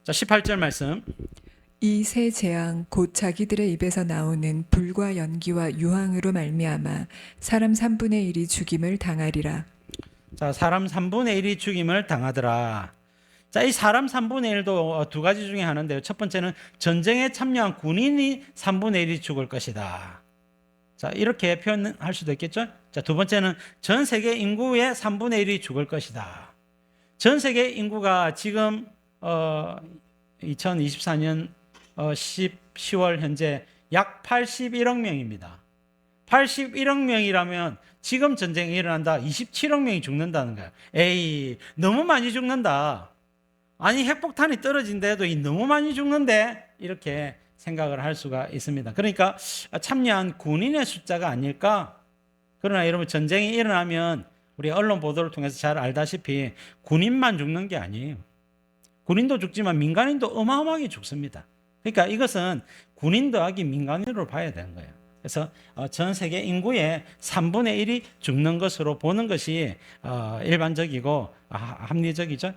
자, 18절 말씀. 이 세 재앙 곧 자기들의 입에서 나오는 불과 연기와 유황으로 말미암아 사람 3분의 1이 죽임을 당하리라. 자, 사람 3분의 1이 죽임을 당하더라. 자, 이 사람 3분의 1도 두 가지 중에 하나인데요. 첫 번째는 전쟁에 참여한 군인이 3분의 1이 죽을 것이다. 자, 이렇게 표현할 수도 있겠죠. 자, 두 번째는 전 세계 인구의 3분의 1이 죽을 것이다. 전 세계 인구가 지금 2024년 10월 현재 약 81억 명입니다. 81억 명이라면 지금 전쟁이 일어난다 27억 명이 죽는다는 거예요. 에이, 너무 많이 죽는다. 아니, 핵폭탄이 떨어진데도 너무 많이 죽는데, 이렇게 생각을 할 수가 있습니다. 그러니까 참여한 군인의 숫자가 아닐까. 그러나 여러분, 전쟁이 일어나면 우리 언론 보도를 통해서 잘 알다시피 군인만 죽는 게 아니에요. 군인도 죽지만 민간인도 어마어마하게 죽습니다. 그러니까 이것은 군인 더하기 민간인으로 봐야 되는 거예요. 그래서 전 세계 인구의 3분의 1이 죽는 것으로 보는 것이 일반적이고 합리적이죠.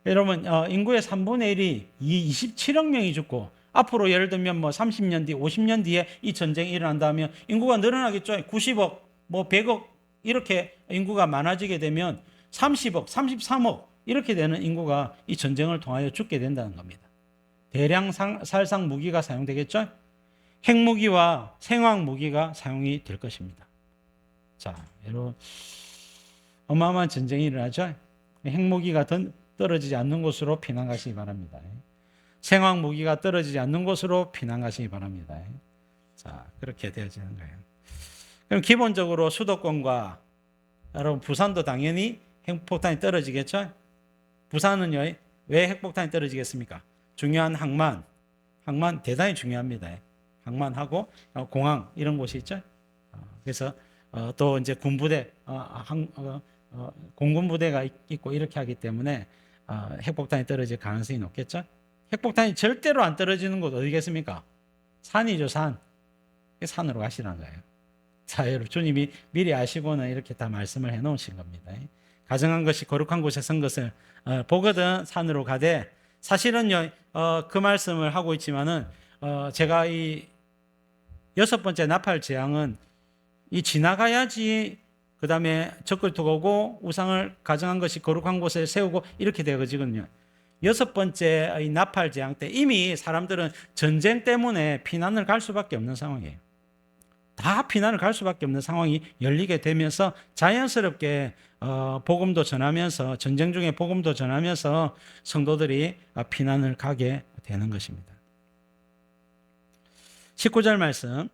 여러분, 인구의 3분의 1이 27억 명이 죽고, 앞으로 예를 들면 30년 뒤, 50년 뒤에 이 전쟁이 일어난다면 인구가 늘어나겠죠. 90억, 100억 이렇게 인구가 많아지게 되면 30억, 33억 이렇게 되는 인구가 이 전쟁을 통하여 죽게 된다는 겁니다. 대량 살상 무기가 사용되겠죠. 핵무기와 생화학 무기가 사용이 될 것입니다. 자, 여러분, 어마어마한 전쟁이 일어나죠. 핵무기가 떨어지지 않는 곳으로 피난 가시기 바랍니다. 생화학 무기가 떨어지지 않는 곳으로 피난 가시기 바랍니다. 자, 그렇게 되어지는 거예요. 그럼 기본적으로 수도권과 여러분 부산도 당연히 핵폭탄이 떨어지겠죠. 부산은요, 왜 핵폭탄이 떨어지겠습니까? 중요한 항만 대단히 중요합니다. 항만하고 공항 이런 곳이 있죠. 그래서 또 이제 군부대, 공군 부대가 있고 이렇게 하기 때문에 핵폭탄이 떨어질 가능성이 높겠죠. 핵폭탄이 절대로 안 떨어지는 곳 어디겠습니까? 산이죠, 산. 산으로 가시라는 거예요. 자, 여러분, 주님이 미리 아시고는 이렇게 다 말씀을 해놓으신 겁니다. 가정한 것이 거룩한 곳에 선 것을 보거든 산으로 가되, 사실은요, 그 말씀을 하고 있지만은 제가 이 6번째 나팔 재앙은 이 지나가야지 그 다음에 적글토가 오고 우상을 가정한 것이 거룩한 곳에 세우고 이렇게 되어지거든요. 6번째 이 나팔 재앙 때 이미 사람들은 전쟁 때문에 피난을 갈 수밖에 없는 상황이에요. 다 피난을 갈 수밖에 없는 상황이 열리게 되면서 자연스럽게 복음도 전하면서, 전쟁 중에 복음도 전하면서 성도들이 피난을 가게 되는 것입니다. 19절 말씀.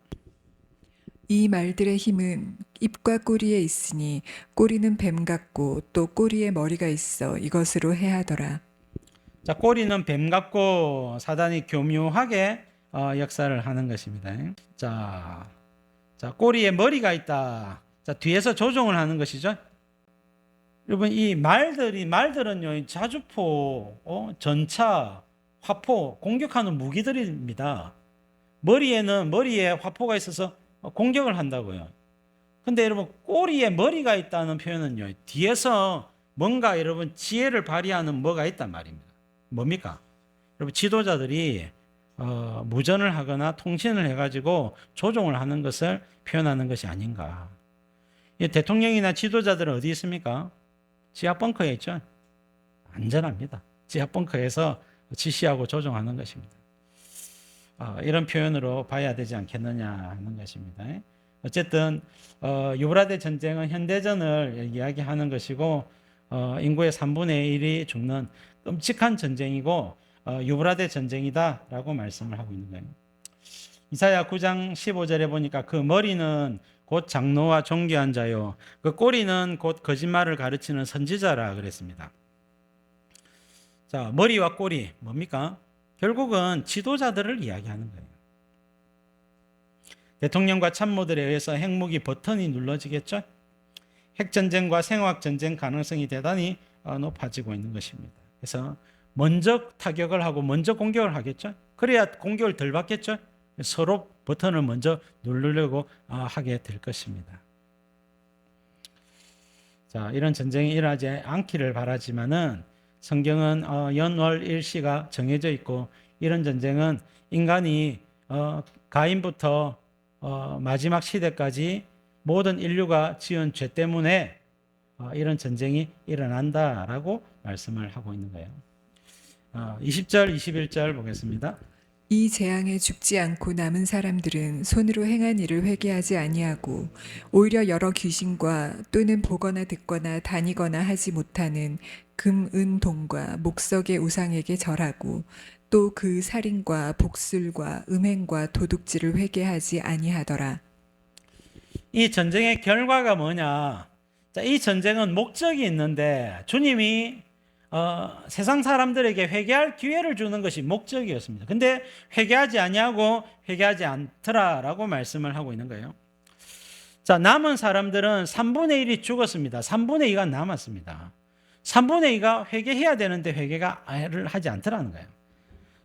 이 말들의 힘은 입과 꼬리에 있으니 꼬리는 뱀 같고 또 꼬리에 머리가 있어 이것으로 해하더라. 자, 꼬리는 뱀 같고 사단이 교묘하게 역사를 하는 것입니다. 자, 꼬리에 머리가 있다. 자, 뒤에서 조종을 하는 것이죠. 여러분, 이 말들은요, 자주포, 전차, 화포, 공격하는 무기들입니다. 머리에 화포가 있어서 공격을 한다고요. 근데 여러분, 꼬리에 머리가 있다는 표현은요, 뒤에서 뭔가 여러분 지혜를 발휘하는 뭐가 있단 말입니다. 뭡니까? 여러분, 지도자들이 무전을 하거나 통신을 해가지고 조종을 하는 것을 표현하는 것이 아닌가. 대통령이나 지도자들은 어디 있습니까? 지하 벙커에 있죠. 안전합니다. 지하 벙커에서 지시하고 조종하는 것입니다. 이런 표현으로 봐야 되지 않겠느냐 하는 것입니다. 어쨌든 유브라데 전쟁은 현대전을 이야기하는 것이고, 인구의 3분의 1이 죽는 끔찍한 전쟁이고 유브라데 전쟁이다라고 말씀을 하고 있는 거예요. 이사야 9장 15절에 보니까 그 머리는 곧 장로와 존귀한 자요, 그 꼬리는 곧 거짓말을 가르치는 선지자라 그랬습니다. 자, 머리와 꼬리 뭡니까? 결국은 지도자들을 이야기하는 거예요. 대통령과 참모들에 의해서 핵무기 버튼이 눌러지겠죠? 핵전쟁과 생화학전쟁 가능성이 대단히 높아지고 있는 것입니다. 그래서 먼저 타격을 하고 먼저 공격을 하겠죠? 그래야 공격을 덜 받겠죠? 서로 버튼을 먼저 누르려고 하게 될 것입니다. 자, 이런 전쟁이 일어나지 않기를 바라지만은, 성경은 연월 일시가 정해져 있고 이런 전쟁은 인간이 가인부터 마지막 시대까지 모든 인류가 지은 죄 때문에 이런 전쟁이 일어난다라고 말씀을 하고 있는 거예요. 20절, 21절 보겠습니다. 이 재앙에 죽지 않고 남은 사람들은 손으로 행한 일을 회개하지 아니하고 오히려 여러 귀신과 또는 보거나 듣거나 다니거나 하지 못하는 금, 은, 동과 목석의 우상에게 절하고 또 그 살인과 복술과 음행과 도둑질을 회개하지 아니하더라. 이 전쟁의 결과가 뭐냐? 자, 이 전쟁은 목적이 있는데 주님이 세상 사람들에게 회개할 기회를 주는 것이 목적이었습니다. 근데 회개하지 아니하고 회개하지 않더라라고 말씀을 하고 있는 거예요. 자, 남은 사람들은 3분의 1이 죽었습니다. 3분의 2가 남았습니다. 3분의 2가 회개해야 되는데 회개를 하지 않더라는 거예요.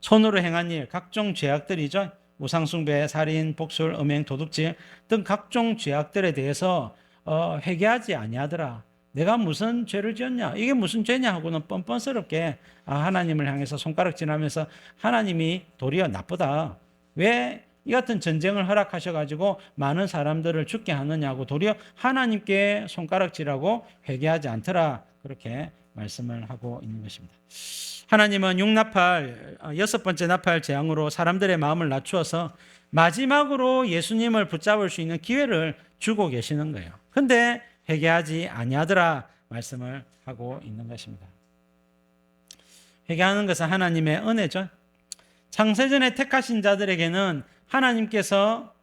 손으로 행한 일, 각종 죄악들이죠. 우상숭배, 살인, 복술, 음행, 도둑질 등 각종 죄악들에 대해서 회개하지 아니하더라. 내가 무슨 죄를 지었냐? 이게 무슨 죄냐? 하고는 뻔뻔스럽게 하나님을 향해서 손가락질하면서 하나님이 도리어 나쁘다. 왜 이 같은 전쟁을 허락하셔가지고 많은 사람들을 죽게 하느냐고 도리어 하나님께 손가락질하고 회개하지 않더라. 그렇게 말씀을 하고 있는 것입니다. 하나님은 육나팔, 6번째 나팔 재앙으로 사람들의 마음을 낮추어서 마지막으로 예수님을 붙잡을 수 있는 기회를 주고 계시는 거예요. 근데 회개하지 아니하더라 말씀을 하고 있는 것입니다. 회개하는 것은 하나님의 은혜죠. 창세전에 택하신 자들에게는 하나님께서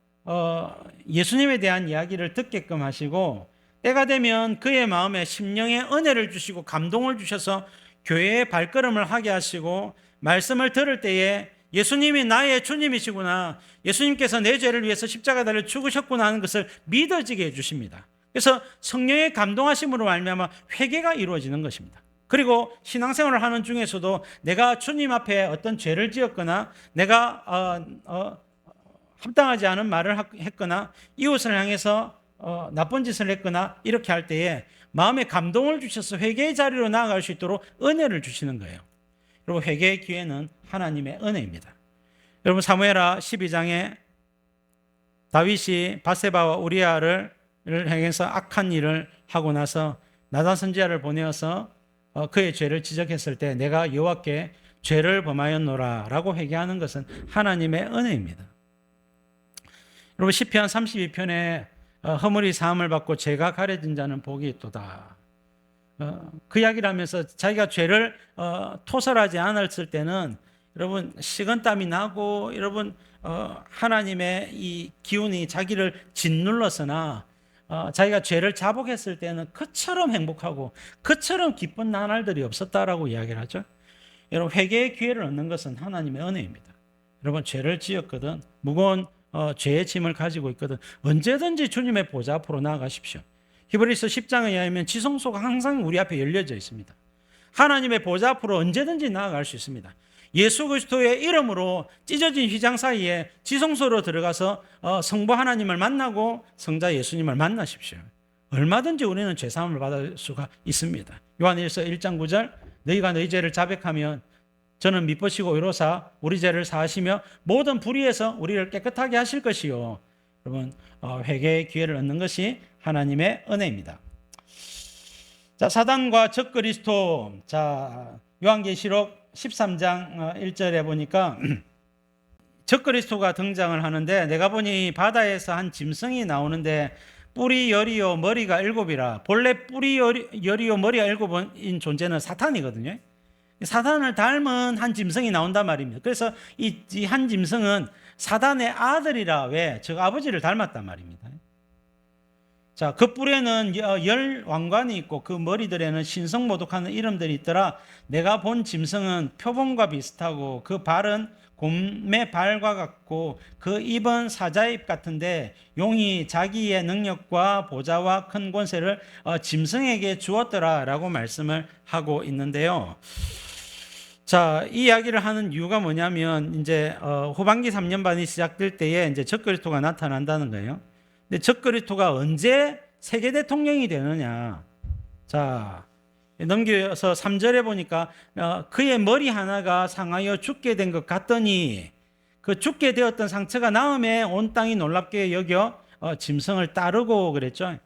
예수님에 대한 이야기를 듣게끔 하시고 때가 되면 그의 마음에 심령의 은혜를 주시고 감동을 주셔서 교회의 발걸음을 하게 하시고 말씀을 들을 때에 예수님이 나의 주님이시구나, 예수님께서 내 죄를 위해서 십자가 달려 죽으셨구나 하는 것을 믿어지게 해주십니다. 그래서 성령의 감동하심으로 말미암아 회개가 이루어지는 것입니다. 그리고 신앙생활을 하는 중에서도 내가 주님 앞에 어떤 죄를 지었거나 내가 합당하지 않은 말을 했거나 이웃을 향해서 나쁜 짓을 했거나 이렇게 할 때에 마음에 감동을 주셔서 회개의 자리로 나아갈 수 있도록 은혜를 주시는 거예요. 여러분, 회개의 기회는 하나님의 은혜입니다. 여러분, 사무엘하 12장에 다윗이 바세바와 우리아를 향해서 악한 일을 하고 나서 나단 선지자를 보내어서 그의 죄를 지적했을 때 내가 여호와께 죄를 범하였노라 라고 회개하는 것은 하나님의 은혜입니다. 여러분, 시편 32편에 허물이 사함을 받고 죄가 가려진 자는 복이 있도다. 그 이야기를 하면서 자기가 죄를 토설하지 않았을 때는 여러분 식은땀이 나고 여러분 하나님의 이 기운이 자기를 짓눌렀으나 자기가 죄를 자복했을 때는 그처럼 행복하고 그처럼 기쁜 나날들이 없었다라고 이야기를 하죠. 여러분, 회개의 기회를 얻는 것은 하나님의 은혜입니다. 여러분, 죄를 지었거든 무거운 죄의 짐을 가지고 있거든 언제든지 주님의 보좌 앞으로 나아가십시오. 히브리서 10장에 의하면 지성소가 항상 우리 앞에 열려져 있습니다. 하나님의 보좌 앞으로 언제든지 나아갈 수 있습니다. 예수 그리스도의 이름으로 찢어진 휘장 사이에 지성소로 들어가서 성부 하나님을 만나고 성자 예수님을 만나십시오. 얼마든지 우리는 죄사함을 받을 수가 있습니다. 요한일서 1장 9절 너희가 너희 죄를 자백하면 저는 미쁘시고 의로사 우리 죄를 사하시며 모든 불의에서 우리를 깨끗하게 하실 것이요. 여러분, 회개의 기회를 얻는 것이 하나님의 은혜입니다. 자, 사단과 적그리스도. 자, 요한계시록 13장 1절에 보니까 적그리스도가 등장을 하는데 내가 보니 바다에서 한 짐승이 나오는데 뿔이 열이요 머리가 7이라. 본래 뿔이 열이요 머리가 7인 존재는 사탄이거든요. 사탄을 닮은 한 짐승이 나온단 말입니다. 그래서 이 한 짐승은 사단의 아들이라. 왜? 저 아버지를 닮았단 말입니다. 자, 그 뿔에는 10왕관이 있고 그 머리들에는 신성모독하는 이름들이 있더라. 내가 본 짐승은 표범과 비슷하고 그 발은 곰의 발과 같고 그 입은 사자의 입 같은데 용이 자기의 능력과 보좌와 큰 권세를 짐승에게 주었더라 라고 말씀을 하고 있는데요. 자, 이 이야기를 하는 이유가 뭐냐면 이제 후반기 3년 반이 시작될 때에 이제 적그리스도가 나타난다는 거예요. 근데 적그리스도가 언제 세계 대통령이 되느냐? 자, 넘겨서 3절에 보니까 그의 머리 하나가 상하여 죽게 된 것 같더니 그 죽게 되었던 상처가 나음에 온 땅이 놀랍게 여겨 짐승을 따르고 그랬죠.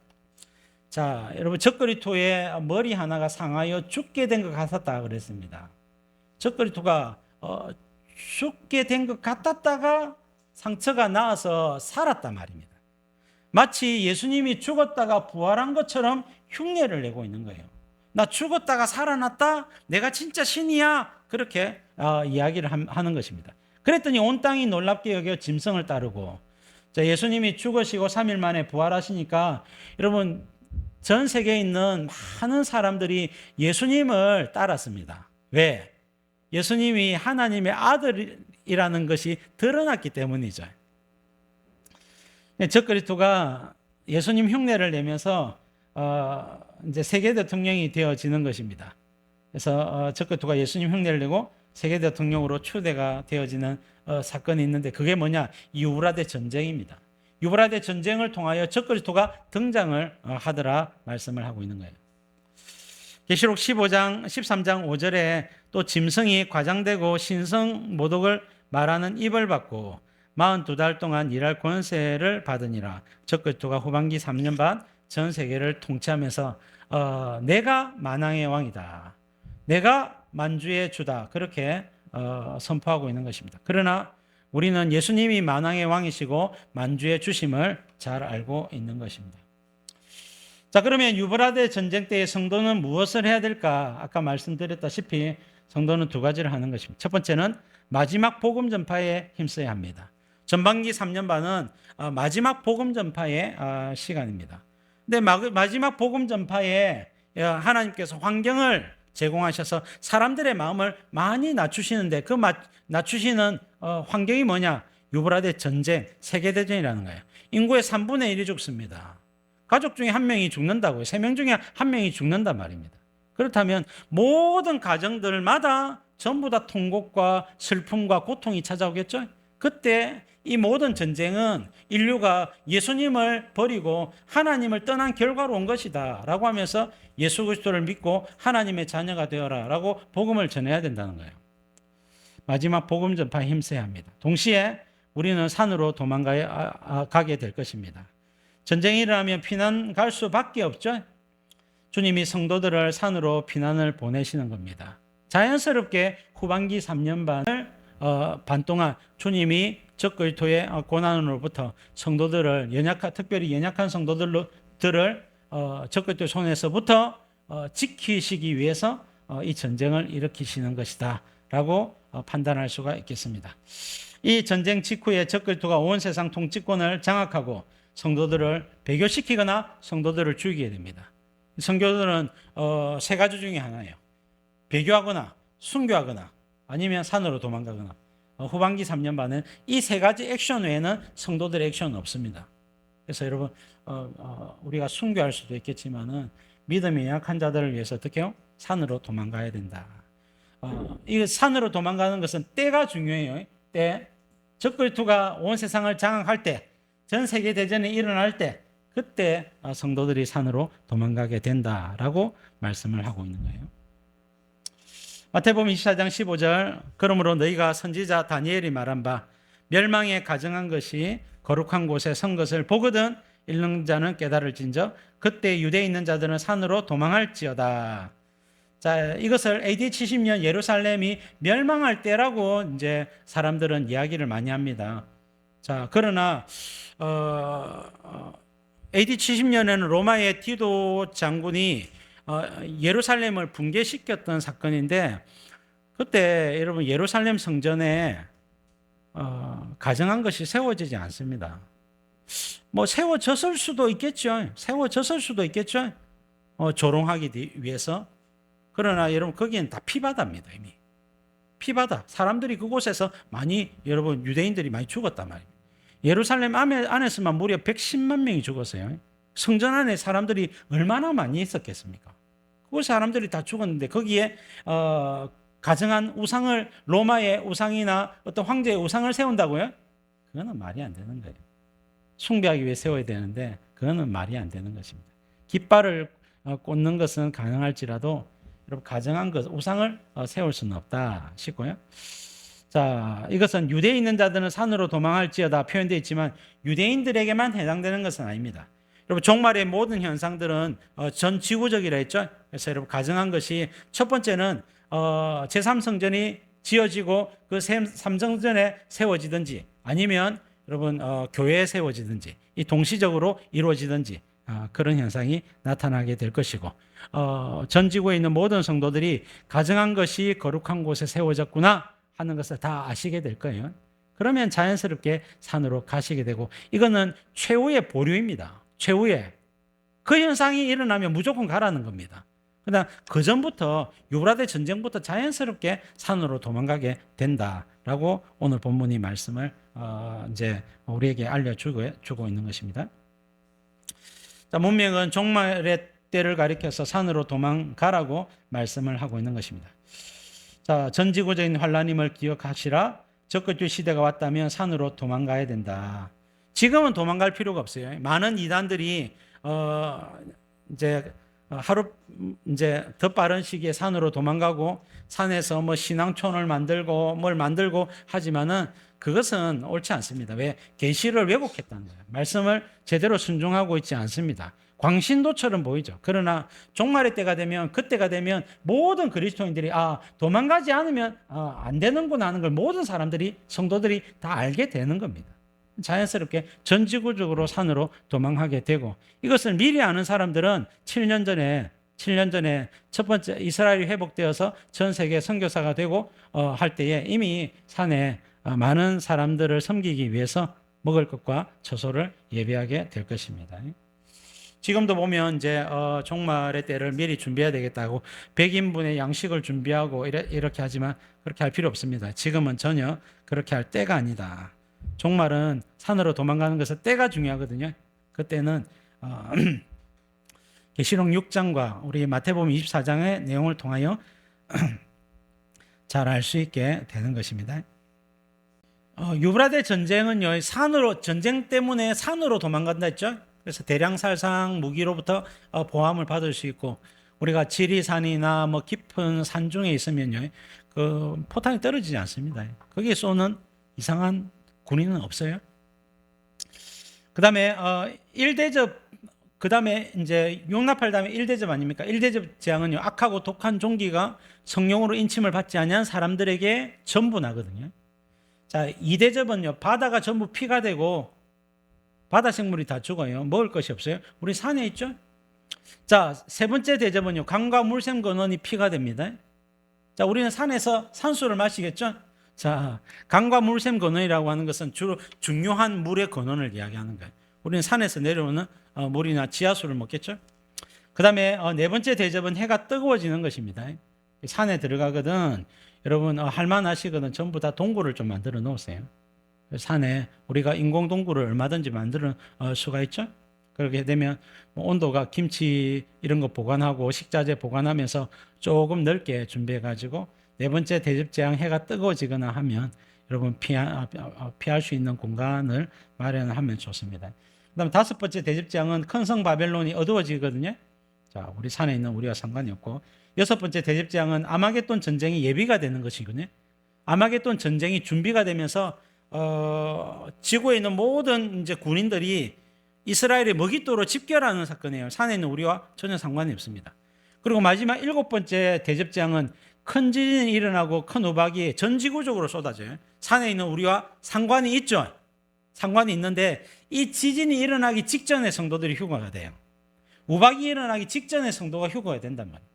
자, 여러분 적그리토의 머리 하나가 상하여 죽게 된 것 같았다 그랬습니다. 적그리토가 죽게 된 것 같았다가 상처가 나아서 살았단 말입니다. 마치 예수님이 죽었다가 부활한 것처럼 흉내를 내고 있는 거예요. 나 죽었다가 살아났다? 내가 진짜 신이야? 그렇게 이야기를 하는 것입니다. 그랬더니 온 땅이 놀랍게 여겨 짐승을 따르고, 자, 예수님이 죽으시고 3일 만에 부활하시니까 여러분 전 세계에 있는 많은 사람들이 예수님을 따랐습니다. 왜? 예수님이 하나님의 아들이라는 것이 드러났기 때문이죠. 적그리스도가 예수님 흉내를 내면서 이제 세계 대통령이 되어지는 것입니다. 그래서 적그리스도가 예수님 흉내를 내고 세계 대통령으로 추대가 되어지는 사건이 있는데 그게 뭐냐? 유브라데 전쟁입니다. 유브라데 전쟁을 통하여 적그리스도가 등장을 하더라 말씀을 하고 있는 거예요. 계시록 13장 5절에 또 짐승이 과장되고 신성 모독을 말하는 입을 받고 42달 동안 일할 권세를 받으니라. 적그리스도가 후반기 3년 반 전 세계를 통치하면서 내가 만왕의 왕이다. 내가 만주의 주다. 그렇게 선포하고 있는 것입니다. 그러나 우리는 예수님이 만왕의 왕이시고 만주의 주심을 잘 알고 있는 것입니다. 자, 그러면 유브라데 전쟁 때의 성도는 무엇을 해야 될까? 아까 말씀드렸다시피 성도는 두 가지를 하는 것입니다. 첫 번째는 마지막 복음 전파에 힘써야 합니다. 전반기 3년 반은 마지막 복음 전파의 시간입니다. 근데 마지막 복음 전파에 하나님께서 환경을 제공하셔서 사람들의 마음을 많이 낮추시는데 그 낮추시는 환경이 뭐냐? 유브라데 전쟁, 세계대전이라는 거예요. 인구의 3분의 1이 죽습니다. 가족 중에 한 명이 죽는다고요. 3명 중에 한 명이 죽는단 말입니다. 그렇다면 모든 가정들마다 전부 다 통곡과 슬픔과 고통이 찾아오겠죠? 그때 이 모든 전쟁은 인류가 예수님을 버리고 하나님을 떠난 결과로 온 것이다 라고 하면서 예수 그리스도를 믿고 하나님의 자녀가 되어라 라고 복음을 전해야 된다는 거예요. 마지막 복음 전파에 힘써야 합니다. 동시에 우리는 산으로 도망가게 될 것입니다. 전쟁이 일어나면 피난 갈 수밖에 없죠. 주님이 성도들을 산으로 피난을 보내시는 겁니다. 자연스럽게 후반기 3년 반 동안 주님이 적그리스도의 고난으로부터 성도들을 특별히 연약한 성도들을 적그리스도의 손에서부터 지키시기 위해서 이 전쟁을 일으키시는 것이다 라고 판단할 수가 있겠습니다. 이 전쟁 직후에 적그리스도가 온 세상 통치권을 장악하고 성도들을 배교시키거나 성도들을 죽이게 됩니다. 성도들은 세 가지 중에 하나예요. 배교하거나 순교하거나 아니면 산으로 도망가거나. 후반기 3년 반은 이 세 가지 액션 외에는 성도들의 액션은 없습니다. 그래서 여러분 우리가 순교할 수도 있겠지만은 믿음이 약한 자들을 위해서 어떻게 해요? 산으로 도망가야 된다. 이 산으로 도망가는 것은 때가 중요해요. 때. 적그리스도가 온 세상을 장악할 때, 전 세계 대전이 일어날 때, 그때 성도들이 산으로 도망가게 된다라고 말씀을 하고 있는 거예요. 마태복음 24장 15절 그러므로 너희가 선지자 다니엘이 말한 바 멸망에 가정한 것이 거룩한 곳에 선 것을 보거든 읽는 자는 깨달을진저 그때 유대에 있는 자들은 산으로 도망할지어다. 자, 이것을 AD 70년 예루살렘이 멸망할 때라고 이제 사람들은 이야기를 많이 합니다. 자, 그러나 AD 70년에는 로마의 디도 장군이 예루살렘을 붕괴시켰던 사건인데 그때 여러분 예루살렘 성전에 가정한 것이 세워지지 않습니다. 뭐 세워졌을 수도 있겠죠. 조롱하기 위해서. 그러나 여러분 거기는 다 피바다입니다. 이미 피바다. 사람들이 그곳에서 많이 여러분 유대인들이 많이 죽었단 말입니다. 예루살렘 안에서만 무려 110만 명이 죽었어요. 성전 안에 사람들이 얼마나 많이 있었겠습니까? 그 사람들이 다 죽었는데 거기에 가정한 우상을 로마의 우상이나 어떤 황제의 우상을 세운다고요? 그거는 말이 안 되는 거예요. 숭배하기 위해 세워야 되는데 그거는 말이 안 되는 것입니다. 깃발을 꽂는 것은 가능할지라도 여러분 가정한 것 우상을 세울 수는 없다 싶고요. 자, 이것은 유대에 있는 자들은 산으로 도망할지어다 표현되어 있지만 유대인들에게만 해당되는 것은 아닙니다. 여러분 종말의 모든 현상들은 전 지구적이라 했죠. 그래서 여러분 가정한 것이 첫 번째는 제3성전이 지어지고 그 제3성전에 세워지든지 아니면 여러분 교회에 세워지든지 이 동시적으로 이루어지든지 그런 현상이 나타나게 될 것이고 전 지구에 있는 모든 성도들이 가정한 것이 거룩한 곳에 세워졌구나 하는 것을 다 아시게 될 거예요. 그러면 자연스럽게 산으로 가시게 되고 이거는 최후의 보류입니다. 최후의 그 현상이 일어나면 무조건 가라는 겁니다. 그다음 그 전부터 유브라데 전쟁부터 자연스럽게 산으로 도망가게 된다라고 오늘 본문이 말씀을 이제 우리에게 알려주고 있는 것입니다. 자, 문명은 종말의 때를 가리켜서 산으로 도망가라고 말씀을 하고 있는 것입니다. 자, 전지구적인 환란임을 기억하시라. 적그리스도 시대가 왔다면 산으로 도망가야 된다. 지금은 도망갈 필요가 없어요. 많은 이단들이 이제 더 빠른 시기에 산으로 도망가고 산에서 뭐 신앙촌을 만들고 뭘 만들고 하지만은 그것은 옳지 않습니다. 왜? 계시를 왜곡했다는 거예요. 말씀을 제대로 순종하고 있지 않습니다. 광신도처럼 보이죠. 그러나 종말의 때가 되면 그때가 되면 모든 그리스도인들이 도망가지 않으면 안 되는구나 하는 걸 모든 사람들이 성도들이 다 알게 되는 겁니다. 자연스럽게 전지구적으로 산으로 도망하게 되고 이것을 미리 아는 사람들은 7년 전에 첫 번째 이스라엘이 회복되어서 전 세계 선교사가 되고 할 때에 이미 산에 많은 사람들을 섬기기 위해서 먹을 것과 처소를 예비하게 될 것입니다. 지금도 보면 이제 종말의 때를 미리 준비해야 되겠다고 100인분의 양식을 준비하고 이렇게 하지만 그렇게 할 필요 없습니다. 지금은 전혀 그렇게 할 때가 아니다. 종말은 산으로 도망가는 것은 때가 중요하거든요. 그때는 계시록 6장과 우리 마태복음 24장의 내용을 통하여 잘 알 수 있게 되는 것입니다. 유브라데 전쟁은요, 전쟁 때문에 산으로 도망간다 했죠. 그래서 대량살상 무기로부터 보함을 받을 수 있고 우리가 지리산이나 뭐 깊은 산 중에 있으면요, 그 포탄이 떨어지지 않습니다. 거기에 쏘는 이상한 군인은 없어요. 그다음에 1대접 그다음에 이제 용납할 다음에 1대접 아닙니까? 1대접 재앙은요, 악하고 독한 종기가 성령으로 인침을 받지 아니한 사람들에게 전부 나거든요. 자, 2대접은요, 바다가 전부 피가 되고 바다 생물이 다 죽어요. 먹을 것이 없어요. 우리 산에 있죠. 자, 세 번째 대접은요, 강과 물샘 근원이 피가 됩니다. 자, 우리는 산에서 산수를 마시겠죠. 자, 강과 물샘 근원이라고 하는 것은 주로 중요한 물의 근원을 이야기하는 거예요. 우리는 산에서 내려오는 물이나 지하수를 먹겠죠. 그 다음에 네 번째 대접은 해가 뜨거워지는 것입니다. 산에 들어가거든 여러분 할만하시거든 전부 다 동굴을 좀 만들어 놓으세요. 산에 우리가 인공 동굴을 얼마든지 만들 수가 있죠. 그렇게 되면 온도가 김치 이런 거 보관하고 식자재 보관하면서 조금 넓게 준비해 가지고 네 번째 대접 재앙 해가 뜨거워지거나 하면 여러분 피할 수 있는 공간을 마련하면 좋습니다. 그다음 다섯 번째 대접 재앙은 큰 성 바벨론이 어두워지거든요. 자, 우리 산에 있는 우리와 상관이 없고 여섯 번째 대접 재앙은 아마겟돈 전쟁이 예비가 되는 것이거든요. 아마겟돈 전쟁이 준비가 되면서 지구에 있는 모든 이제 군인들이 이스라엘의 먹잇돌로 집결하는 사건이에요. 산에 있는 우리와 전혀 상관이 없습니다. 그리고 마지막 일곱 번째 대접 재앙은 큰 지진이 일어나고 큰 우박이 전 지구적으로 쏟아져요. 산에 있는 우리와 상관이 있죠. 상관이 있는데 이 지진이 일어나기 직전에 성도들이 휴가가 돼요. 우박이 일어나기 직전에 성도가 휴가가 된단 말이에요.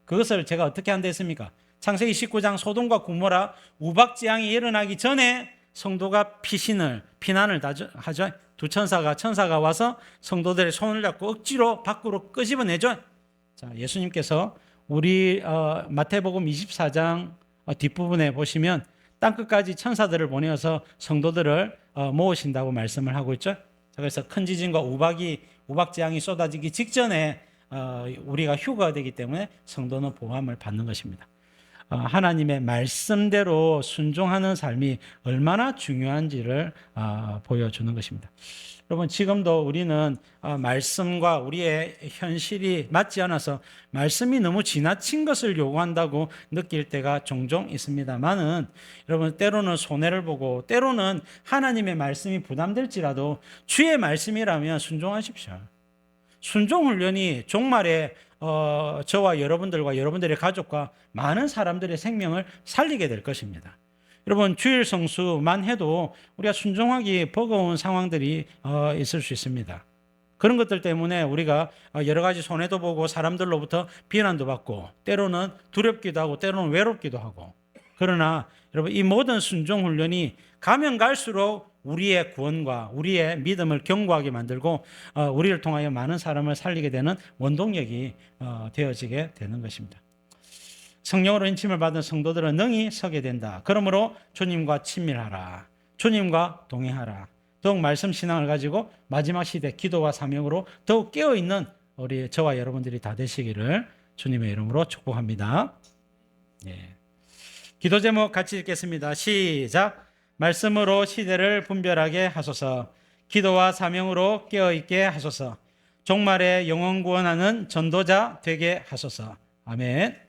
그것을 제가 어떻게 한다 했습니까? 창세기 19장 소돔과 고모라 우박재앙이 일어나기 전에 성도가 피난을 하죠. 두 천사가 와서 성도들의 손을 잡고 억지로 밖으로 끄집어내죠. 자, 예수님께서 우리 마태복음 24장 뒷부분에 보시면 땅끝까지 천사들을 보내어서 성도들을 모으신다고 말씀을 하고 있죠. 그래서 큰 지진과 우박재앙이 쏟아지기 직전에 우리가 휴가가 되기 때문에 성도는 보함을 받는 것입니다. 하나님의 말씀대로 순종하는 삶이 얼마나 중요한지를 보여주는 것입니다. 여러분, 지금도 우리는 말씀과 우리의 현실이 맞지 않아서 말씀이 너무 지나친 것을 요구한다고 느낄 때가 종종 있습니다만은, 여러분, 때로는 손해를 보고 때로는 하나님의 말씀이 부담될지라도 주의 말씀이라면 순종하십시오. 순종 훈련이 종말에 저와 여러분들과 여러분들의 가족과 많은 사람들의 생명을 살리게 될 것입니다. 여러분, 주일 성수만 해도 우리가 순종하기 버거운 상황들이 있을 수 있습니다. 그런 것들 때문에 우리가 여러 가지 손해도 보고 사람들로부터 비난도 받고 때로는 두렵기도 하고 때로는 외롭기도 하고, 그러나 여러분, 이 모든 순종 훈련이 가면 갈수록 우리의 구원과 우리의 믿음을 견고하게 만들고 우리를 통하여 많은 사람을 살리게 되는 원동력이 되어지게 되는 것입니다. 성령으로 인침을 받은 성도들은 능히 서게 된다. 그러므로 주님과 친밀하라. 주님과 동행하라. 더욱 말씀 신앙을 가지고 마지막 시대 기도와 사명으로 더욱 깨어있는 우리 저와 여러분들이 다 되시기를 주님의 이름으로 축복합니다. 예. 기도 제목 같이 읽겠습니다. 시작. 말씀으로 시대를 분별하게 하소서. 기도와 사명으로 깨어있게 하소서. 종말에 영혼 구원하는 전도자 되게 하소서. 아멘.